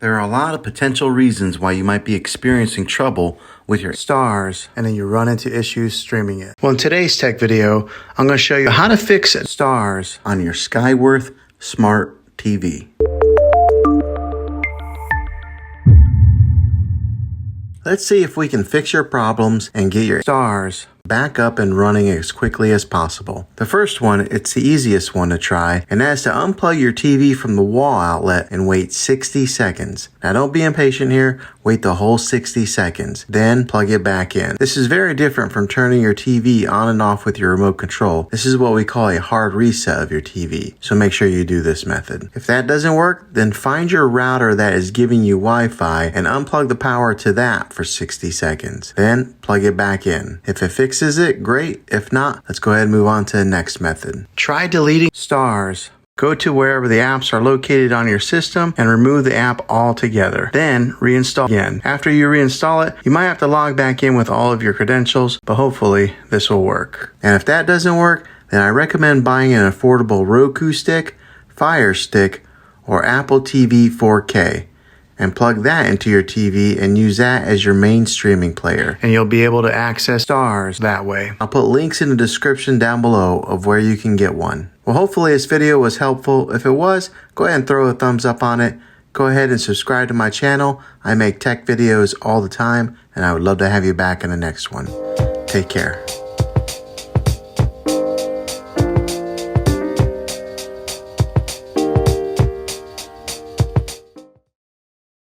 There are a lot of potential reasons why you might be experiencing trouble with your Starz and then you run into issues streaming it. Well, in today's tech video, I'm going to show you how to fix Starz on your Skyworth Smart TV. Let's see if we can fix your problems and get your Starz back up and running as quickly as possible. The first one, it's the easiest one to try, and that is to unplug your TV from the wall outlet and wait 60 seconds. Now don't be impatient here, wait the whole 60 seconds, then plug it back in. This is very different from turning your TV on and off with your remote control. This is what we call a hard reset of your TV, so make sure you do this method. If that doesn't work, then find your router that is giving you Wi-Fi and unplug the power to that for 60 seconds. Then plug it back in. If it fixes it, great. If not, let's go ahead and move on to the next method. Try deleting Starz. Go to wherever the apps are located on your system and remove the app altogether. Then reinstall again. After you reinstall it, you might have to log back in with all of your credentials, but hopefully this will work. And if that doesn't work, then I recommend buying an affordable Roku stick, Fire Stick, or Apple TV 4K. And plug that into your TV and use that as your main streaming player. And you'll be able to access Starz that way. I'll put links in the description down below of where you can get one. Well, hopefully this video was helpful. If it was, go ahead and throw a thumbs up on it. Go ahead and subscribe to my channel. I make tech videos all the time, and I would love to have you back in the next one. Take care.